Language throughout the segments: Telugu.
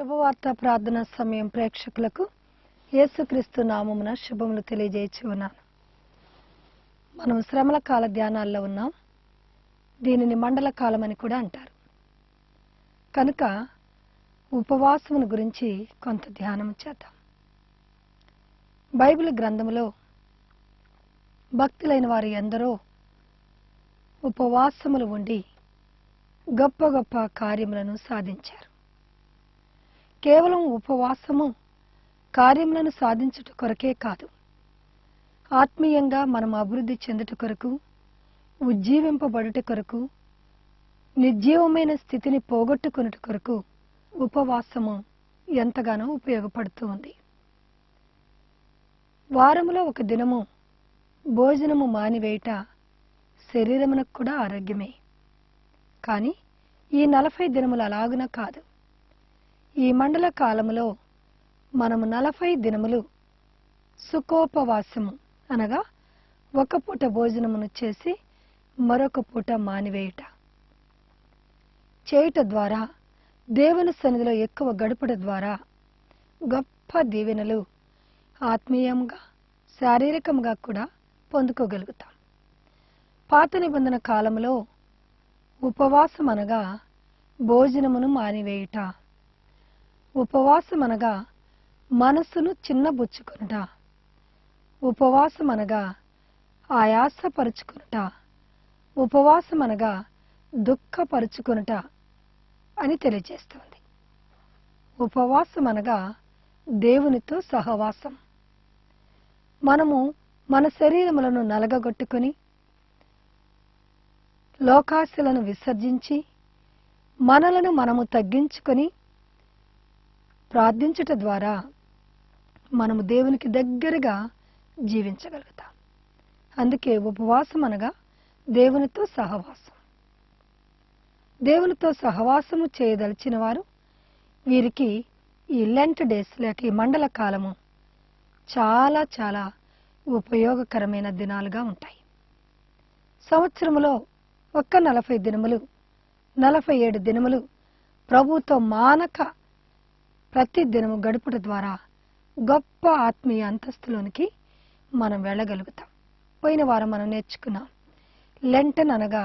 శుభవార్త ప్రార్థన సమయం ప్రేక్షకులకు యేసుక్రీస్తు నామమున శుభములు తెలియజేయచ్చు ఉన్నాను. మనం శ్రమల కాల ధ్యానాల్లో ఉన్నాం. దీనిని మండల కాలం అని కూడా అంటారు. కనుక ఉపవాసమును గురించి కొంత ధ్యానం చేద్దాం. బైబిల్ గ్రంథములో భక్తులైన వారు ఎందరో ఉపవాసములు ఉండి గొప్ప గొప్ప కార్యములను సాధించారు. కేవలం ఉపవాసము కార్యములను సాధించుట కొరకే కాదు, ఆత్మీయంగా మనం అభివృద్ధి చెందుట కొరకు, ఉజ్జీవింపబడుట కొరకు, నిర్జీవమైన స్థితిని పోగొట్టుకున్నట కొరకు ఉపవాసము ఎంతగానో ఉపయోగపడుతూ ఉంది. వారములో ఒక దినము భోజనము మానివేయట శరీరమునకు కూడా ఆరోగ్యమే. కానీ ఈ 40 దినములు అలాగున కాదు. ఈ మండల కాలములో మనము 40 దినములు సుఖోపవాసము అనగా ఒక పూట భోజనమును చేసి మరొక పూట మానివేయుట చేయుట ద్వారా, దేవుని సన్నిధిలో ఎక్కువ గడుపుట ద్వారా గొప్ప దీవెనలు ఆత్మీయంగా శారీరకంగా కూడా పొందుకోగలుగుతాం. పాత నిబంధన కాలములో ఉపవాసం అనగా భోజనమును మానివేయుట, ఉపవాసం అనగా మనస్సును చిన్నబుచ్చుకొనుట, ఉపవాసం అనగా ఆయాసపరుచుకొనుట, ఉపవాసం అనగా దుఃఖపరుచుకొనుట అని తెలియజేస్తుంది. ఉపవాసం అనగా దేవునితో సహవాసం. మనము మన శరీరములను నలగగొట్టుకొని లోకాశలను విసర్జించి మనలను మనము తగ్గించుకొని ప్రార్థించుట ద్వారా మనము దేవునికి దగ్గరగా జీవించగలుగుతాం. అందుకే ఉపవాసం అనగా దేవునితో సహవాసం. దేవునితో సహవాసము చేయదలిచిన వారు వీరికి ఈ లెంట్ డేస్ లేక ఈ మండల కాలము చాలా చాలా ఉపయోగకరమైన దినాలుగా ఉంటాయి. సంవత్సరములో ఒక్క 40 దినములు 47 దినములు ప్రభువుతో మానక ప్రతి దినము గడుపుట ద్వారా గొప్ప ఆత్మీయ అంతస్తులోనికి మనం వెళ్ళగలుగుతాం. పోయిన వారం మనం నేర్చుకున్నాం. లెంటన్ అనగా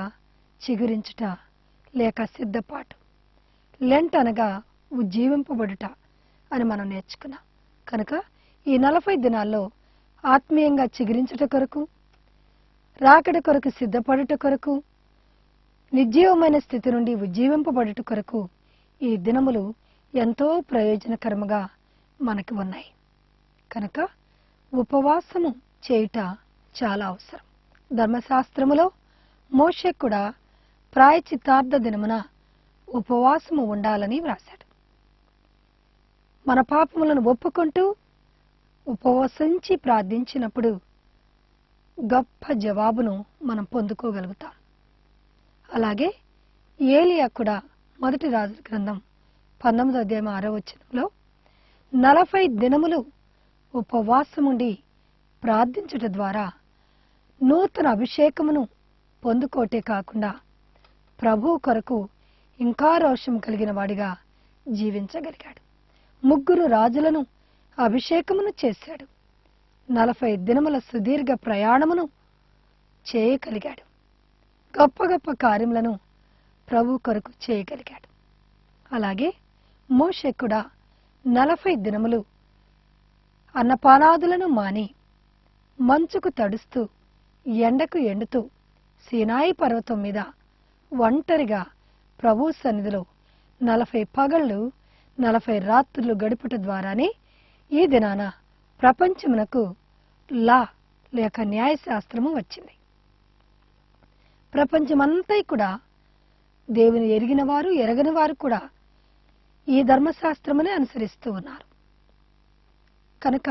చిగురించుట లేక సిద్ధపాటు, లెంట్ అనగా ఉజ్జీవింపబడుట అని మనం నేర్చుకున్నాం. కనుక ఈ 40 దినాల్లో ఆత్మీయంగా చిగురించుట కొరకు, రాకడ కొరకు సిద్ధపడుట కొరకు, నిర్జీవమైన స్థితి నుండి ఉజ్జీవింపబడుట కొరకు ఈ దినములు ఎంతో ప్రయోజనకరముగా మనకి ఉన్నాయి. కనుక ఉపవాసము చేయుట చాలా అవసరం. ధర్మశాస్త్రములో మోషే కూడా ప్రాయశ్చిత్తార్థ దినమున ఉపవాసము ఉండాలని వ్రాశాడు. మన పాపములను ఒప్పుకుంటూ ఉపవసించి ప్రార్థించినప్పుడు గొప్ప జవాబును మనం పొందుకోగలుగుతాం. అలాగే ఏలియా కూడా మొదటి రాజుల గ్రంథం 19వ అధ్యాయం 6వ వచనంలో 40 దినములు ఉపవాసముండి ప్రార్థించుట ద్వారా నూతన అభిషేకమును పొందుకోటే కాకుండా ప్రభువు కొరకు ఇంకా రోషం కలిగిన వాడిగా జీవించగలిగాడు. 3 రాజులను అభిషేకమును చేశాడు. 40 దినముల సుదీర్ఘ ప్రయాణమును చేయగలిగాడు. గొప్ప గొప్ప కార్యములను ప్రభు కొరకు చేయగలిగాడు. అలాగే మోషే కూడా 40 దినములు అన్నపానాదులను మాని మంచుకు తడుస్తూ ఎండకు ఎండుతూ సీనాయి పర్వతం మీద ఒంటరిగా ప్రభు సన్నిధిలో 40 పగళ్ళు 40 రాత్రులు గడుపుట ద్వారానే ఈ దినాన ప్రపంచమునకు లా లేక న్యాయశాస్త్రము వచ్చింది. ప్రపంచమంతా కూడా దేవుని ఎరిగిన వారు ఎరగని వారు కూడా ఈ ధర్మశాస్త్రమునే అనుసరిస్తూ ఉన్నారు. కనుక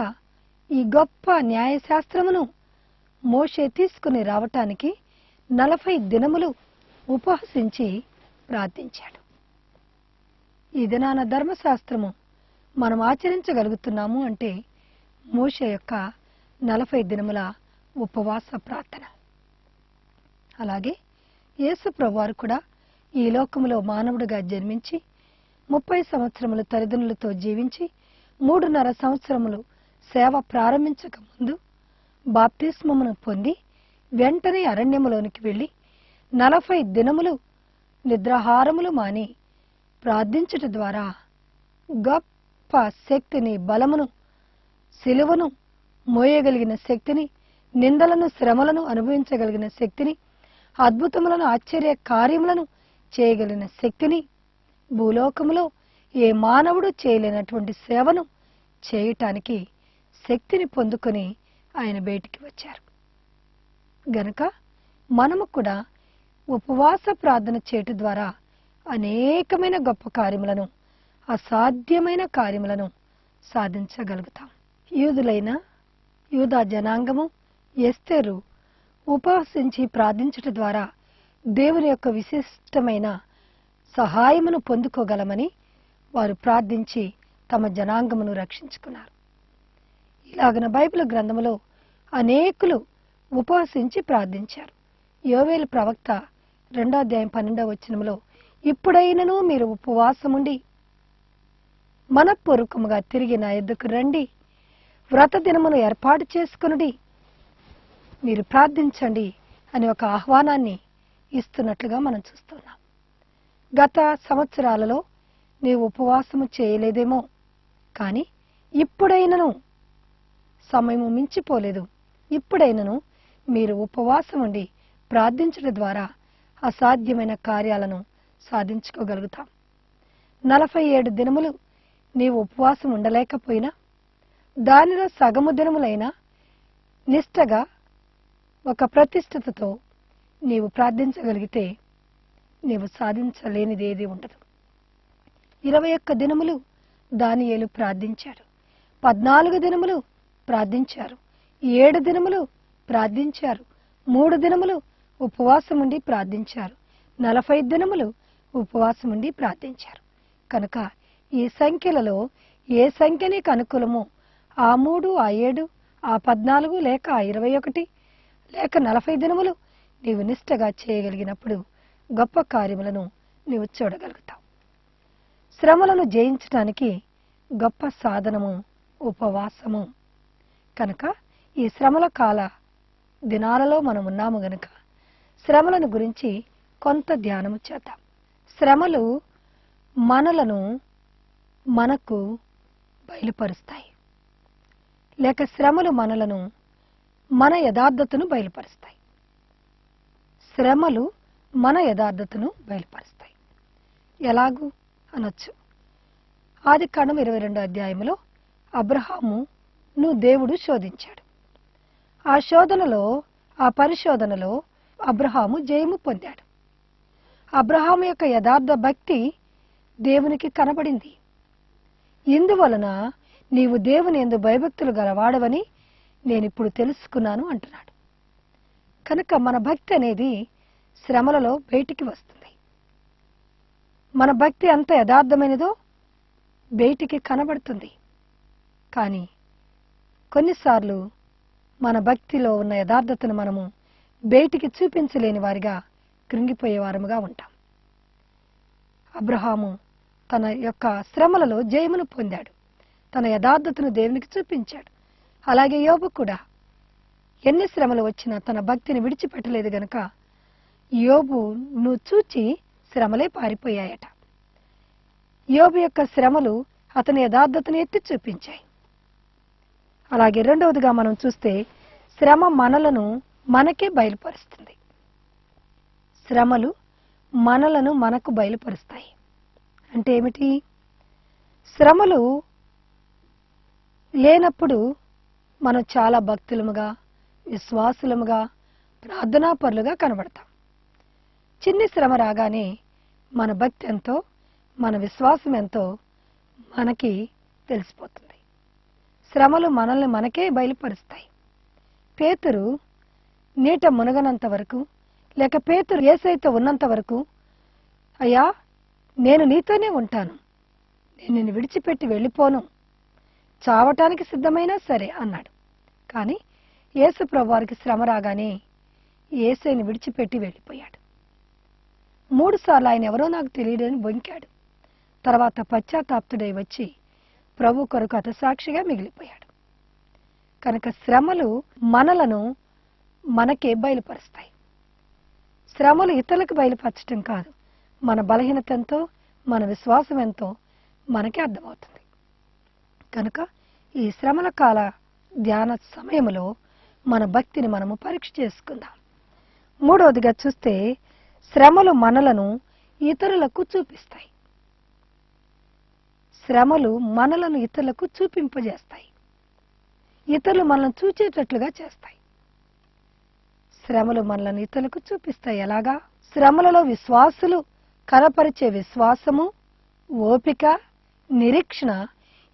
ఈ గొప్ప న్యాయశాస్త్రమును మోషే తీసుకుని రావటానికి 40 దినములు ఉపవసించి ప్రార్థించాడు. ఈ దినాన ధర్మశాస్త్రము మనం ఆచరించగలుగుతున్నాము అంటే మోషే యొక్క 40 దినముల ఉపవాస ప్రార్థన. అలాగే యేసు ప్రభువారు కూడా ఈ లోకములో మానవుడిగా జన్మించి 30 సంవత్సరములు తల్లిదండ్రులతో జీవించి 3.5 సంవత్సరములు సేవ ప్రారంభించక ముందు బాప్తిస్మమును పొంది వెంటనే అరణ్యములోనికి వెళ్లి 40 దినములు నిద్రాహారములు మాని ప్రార్థించుట ద్వారా గొప్ప శక్తిని, బలమును, సిలువను మోయగలిగిన శక్తిని, నిందలను, శ్రమలను అనుభవించగలిగిన శక్తిని, అద్భుతములను, ఆశ్చర్య కార్యములను చేయగలిగిన శక్తిని, భూలోకములో ఏ మానవుడు చేయలేనటువంటి సేవను చేయటానికి శక్తిని పొందుకొని ఆయన బయటికి వచ్చారు. గనుక మనము కూడా ఉపవాస ప్రార్థన చేయటం ద్వారా అనేకమైన గొప్ప కార్యములను, అసాధ్యమైన కార్యములను సాధించగలుగుతాం. యూదులైన యూదా జనాంగము, ఎస్తేరు ఉపవసించి ప్రార్థించటం ద్వారా దేవుని యొక్క విశిష్టమైన సహాయమును పొందుకోగలమని వారు ప్రార్థించి తమ జనాంగమును రక్షించుకున్నారు. ఇలాగన బైబిల్ గ్రంథములో అనేకులు ఉపవసించి ప్రార్థించారు. యోవేలు ప్రవక్త 2వ అధ్యాయం 12వ వచనములో, ఇప్పుడైనను మీరు ఉపవాసముండి మనఃపూర్వకముగా తిరిగి నా యొద్దకు రండి, వ్రత దినమును ఏర్పాటు చేసుకొనుడి, మీరు ప్రార్థించండి అని ఒక ఆహ్వానాన్ని ఇస్తున్నట్లుగా మనం చూస్తున్నాం. గత సంవత్సరాలలో నీవు ఉపవాసము చేయలేదేమో, కానీ ఇప్పుడైనను సమయము మించిపోలేదు. ఇప్పుడైనను మీరు ఉపవాసం ఉండి ప్రార్థించడం ద్వారా అసాధ్యమైన కార్యాలను సాధించుకోగలుగుతాం. 47 దినములు నీవు ఉపవాసం ఉండలేకపోయినా, దానిలో సగము దినములైనా నిష్టగా ఒక ప్రతిష్ఠతతో నీవు ప్రార్థించగలిగితే నీవు సాధించలేనిది ఏది ఉండదు. 21 దినములు దానియేలు ప్రార్థించాడు. 14 దినములు ప్రార్థించారు. 7 దినములు ప్రార్థించారు. 3 దినములు ఉపవాసం ఉండి ప్రార్థించారు. 40 దినములు ఉపవాసం ఉండి ప్రార్థించారు. కనుక ఈ సంఖ్యలలో ఏ సంఖ్య నీకు అనుకూలమో ఆ 3, ఆ 7, ఆ 14 లేక ఆ 21 లేక 40 దినములు నీవు నిష్టగా చేయగలిగినప్పుడు గొప్ప కార్యములను నీవు చూడగలుగుతావు. శ్రమలను జయించడానికి గొప్ప సాధనము ఉపవాసము. కనుక ఈ శ్రమల కాల దినాలలో మనం ఉన్నాము గనుక శ్రమలను గురించి కొంత ధ్యానము చేద్దాం. శ్రమలు మనలను మనకు బయలుపరుస్తాయి, లేక శ్రమలు మనలను మన యథార్థతను బయలుపరుస్తాయి. శ్రమలు మన యథార్థతను బయలుపరుస్తాయి. ఎలాగూ అనొచ్చు. ఆదికాండం 22వ అధ్యాయంలో అబ్రహామును దేవుడు శోధించాడు. ఆ శోధనలో, ఆ పరిశోధనలో అబ్రహాము జయము పొందాడు. అబ్రహాము యొక్క యథార్థ భక్తి దేవునికి కనబడింది. ఇందువలన నీవు దేవుని యందు భయభక్తులు గలవాడవని నేనిప్పుడు తెలుసుకున్నాను అంటున్నాడు. కనుక మన భక్తి అనేది శ్రమలలో బయటికి వస్తుంది. మన భక్తి అంత యథార్థమైనదో బయటికి కనబడుతుంది. కానీ కొన్నిసార్లు మన భక్తిలో ఉన్న యథార్థతను మనము బయటికి చూపించలేని వారిగా కృంగిపోయే వారముగా ఉంటాం. అబ్రహాము తన యొక్క శ్రమలలో జయమును పొందాడు. తన యథార్థతను దేవునికి చూపించాడు. అలాగే యోబు కూడా ఎన్ని శ్రమలు వచ్చినా తన భక్తిని విడిచిపెట్టలేదు గనుక యోబును చూచి శ్రమలే పారిపోయాయట. యోబు యొక్క శ్రమలు అతని యథార్థతను ఎత్తి చూపించాయి. అలాగే రెండవదిగా మనం చూస్తే శ్రమ మనలను మనకే బయలుపరుస్తుంది. శ్రమలు మనలను మనకు బయలుపరుస్తాయి. అంటే ఏమిటి? శ్రమలు లేనప్పుడు మనం చాలా భక్తులముగా, విశ్వాసులముగా, ప్రార్థనాపరులుగా కనబడతాం. చిన్ని శ్రమ రాగానే మన భక్తి ఎంతో, మన విశ్వాసం ఎంతో మనకి తెలిసిపోతుంది. శ్రమలు మనల్ని మనకే బయలుపరుస్తాయి. పేతురు నీట మునగనంత వరకు, లేక పేతురు యేసయ్యతో ఉన్నంత వరకు, అయ్యా నేను నీతోనే ఉంటాను, నేను నిన్ను విడిచిపెట్టి వెళ్ళిపోను, చావటానికి సిద్ధమైనా సరే అన్నాడు. కానీ యేసు ప్రభువారికి శ్రమ రాగానే యేసయ్యని విడిచిపెట్టి వెళ్ళిపోయాడు. 3 సార్లు ఆయన ఎవరో నాకు తెలియదని బొంకాడు. తర్వాత పశ్చాత్తాప్తుడై వచ్చి ప్రభు కొరకు హతసాక్షిగా మిగిలిపోయాడు. కనుక శ్రమలు మనలను మనకే బయలుపరుస్తాయి. శ్రమలు ఇతరులకు బయలుపరచడం కాదు, మన బలహీనత ఎంతో, మన విశ్వాసం ఎంతో మనకే అర్థమవుతుంది. కనుక ఈ శ్రమల కాల ధ్యాన సమయంలో మన భక్తిని మనము పరీక్ష చేసుకుందాం. మూడవదిగా చూస్తే, శ్రమలు మనలను ఇతరులకు చూపిస్తాయి. శ్రమలు మనలను ఇతరులకు చూపింపజేస్తాయి. ఇతరులు మనల్ని చూచేటట్లుగా చేస్తాయి. శ్రమలు మనలను ఇతరులకు చూపిస్తాయి. ఎలాగా? శ్రమలలో విశ్వాసులు కనపరిచే విశ్వాసము, ఓపిక, నిరీక్షణ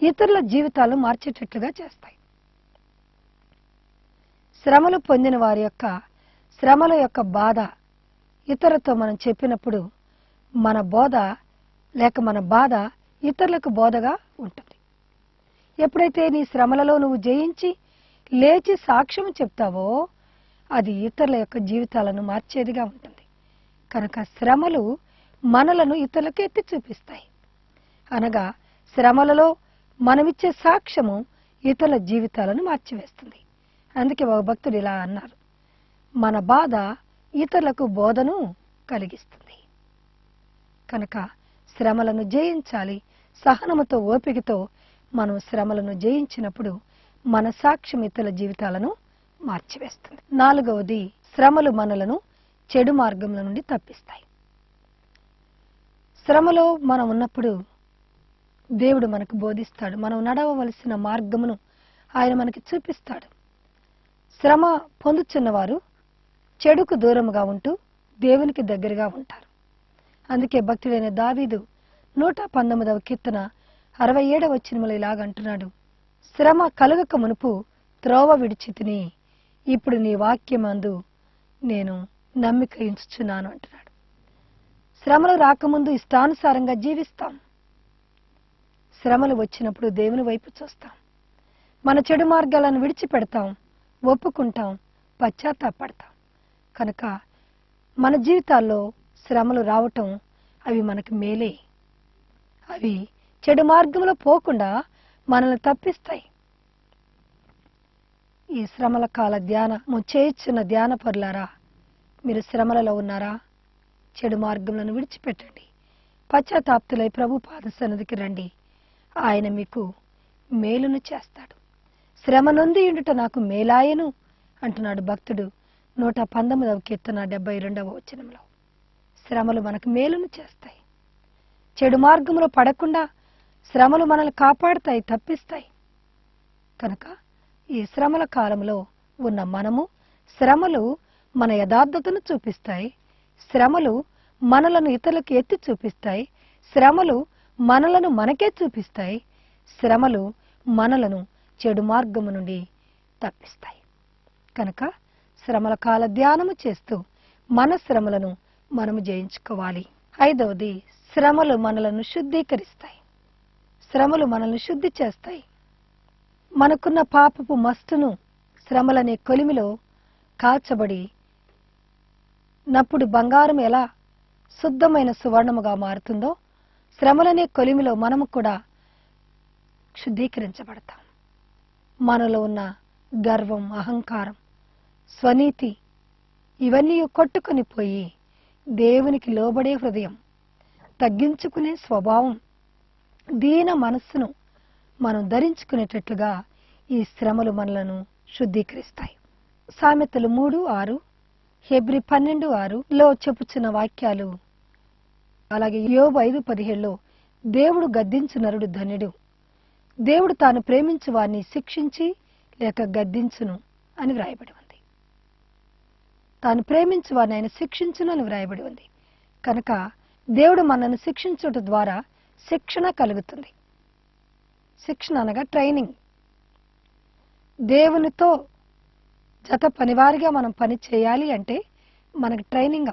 ఇతరుల జీవితాలను మార్చేటట్లుగా చేస్తాయి. శ్రమలు పొందిన వారి యొక్క శ్రమల యొక్క బాధ ఇతరులతో మనం చెప్పినప్పుడు మన బోధ లేక మన బాధ ఇతరులకు బోధగా ఉంటుంది. ఎప్పుడైతే నీ శ్రమలలో నువ్వు జయించి లేచి సాక్ష్యం చెప్తావో అది ఇతరుల యొక్క జీవితాలను మార్చేదిగా ఉంటుంది. కనుక శ్రమలు మనలను ఇతరులకు ఎత్తి చూపిస్తాయి. అనగా శ్రమలలో మనమిచ్చే సాక్ష్యము ఇతరుల జీవితాలను మార్చివేస్తుంది. అందుకే ఒక భక్తుడు ఇలా అన్నారు, మన బాధ ఇతరులకు బోధను కలిగిస్తుంది. కనుక శ్రమలను జయించాలి. సహనముతో, ఓపికతో మనం శ్రమలను జయించినప్పుడు మన సాక్ష్యం ఇతరుల జీవితాలను మార్చివేస్తుంది. నాలుగవది, శ్రమలు మనలను చెడు మార్గంలో నుండి తప్పిస్తాయి. శ్రమలో మనం ఉన్నప్పుడు దేవుడు మనకు బోధిస్తాడు. మనం నడవవలసిన మార్గమును ఆయన మనకి చూపిస్తాడు. శ్రమ పొందుతున్నవారు చెడుకు దూరముగా ఉంటూ దేవునికి దగ్గరగా ఉంటారు. అందుకే భక్తుడైన దావీదు 119వ కీర్తన 67వ వచనములో ఇలాగంటున్నాడు, శ్రమ కలుగక మునుపు త్రోవ విడిచితిని, ఇప్పుడు నీ వాక్యమందు నేను నమ్మిక ఉంచుచున్నాను అంటున్నాడు. శ్రమలు రాకముందు ఇష్టానుసారంగా జీవిస్తాం. శ్రమలు వచ్చినప్పుడు దేవుని వైపు చూస్తాం. మన చెడు మార్గాలను విడిచిపెడతాం, ఒప్పుకుంటాం, పశ్చాత్తాపడతాం. కనుక మన జీవితాల్లో శ్రమలు రావటం అవి మనకు మేలే. అవి చెడు మార్గంలో పోకుండా మనల్ని తప్పిస్తాయి. ఈ శ్రమల కాల ధ్యానము చేయుచున్న ధ్యాన పరులారా, మీరు శ్రమలలో ఉన్నారా? చెడు మార్గములను విడిచిపెట్టండి. పశ్చాత్తాప్తులై ప్రభు పాద సన్నిధికి రండి. ఆయన మీకు మేలును చేస్తాడు. శ్రమ నొంది ఉండుట నాకు మేలాయను అంటున్నాడు భక్తుడు 119వ కీర్తన 72వ వచనంలో. శ్రమలు మనకు మేలును చేస్తాయి. చెడు మార్గంలో పడకుండా శ్రమలు మనల్ని కాపాడుతాయి, తప్పిస్తాయి. కనుక ఈ శ్రమల కాలంలో ఉన్న మనము, శ్రమలు మన యథార్థతను చూపిస్తాయి. శ్రమలు మనలను ఇతరులకు ఎత్తి చూపిస్తాయి. శ్రమలు మనలను మనకే చూపిస్తాయి. శ్రమలు మనలను చెడు మార్గము నుండి తప్పిస్తాయి. కనుక శ్రమల కాల ధ్యానము చేస్తూ మన శ్రమలను మనము జయించుకోవాలి. ఐదవది, శ్రమలు మనలను శుద్ధీకరిస్తాయి. శ్రమలు మనల్ని శుద్ధి చేస్తాయి. మనకున్న పాపపు మస్తును శ్రమలనే కొలిమిలో కాల్చబడి నప్పుడు బంగారం ఎలా శుద్ధమైన సువర్ణముగా మారుతుందో, శ్రమలనే కొలిమిలో మనము కూడా శుద్ధీకరించబడతాం. మనలో ఉన్న గర్వం, అహంకారం, స్వనీతి ఇవన్నీ కొట్టుకొని పోయి దేవునికి లోబడే హృదయం, తగ్గించుకునే స్వభావం, దీన మనస్సును మనం ధరించుకునేటట్లుగా ఈ శ్రమలు మనలను శుద్ధీకరిస్తాయి. సామెతలు 3:6, హెబ్రీ 12:6లో చెప్పుచున్న వాక్యాలు, అలాగే యోబు 5:17లో దేవుడు గద్దించు నరుడు ధన్యుడు, దేవుడు తాను ప్రేమించు వారిని శిక్షించి లేక గద్దించును అని వ్రాయబడి ఉంది. తాను ప్రేమించు వారిని ఆయన శిక్షించును అని వ్రాయబడి ఉంది. కనుక దేవుడు మనల్ని శిక్షించడం ద్వారా శిక్షణ కలుగుతుంది. శిక్షణ అనగా ట్రైనింగ్. దేవునితో జత పనివారిగా మనం పని చేయాలి అంటే మనకు ట్రైనింగ్